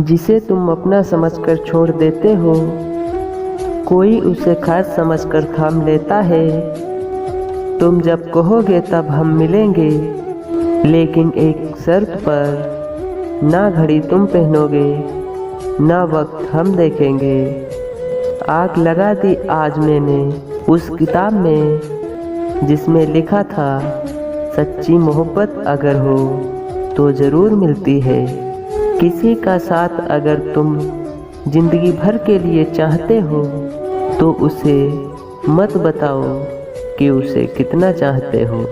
जिसे तुम अपना समझकर छोड़ देते हो, कोई उसे खास समझकर थाम लेता है। तुम जब कहोगे तब हम मिलेंगे, लेकिन एक शर्त पर, ना घड़ी तुम पहनोगे ना वक्त हम देखेंगे। आग लगा दी आज मैंने उस किताब में जिसमें लिखा था, सच्ची मोहब्बत अगर हो तो ज़रूर मिलती है। किसी का साथ अगर तुम जिंदगी भर के लिए चाहते हो, तो उसे मत बताओ कि उसे कितना चाहते हो।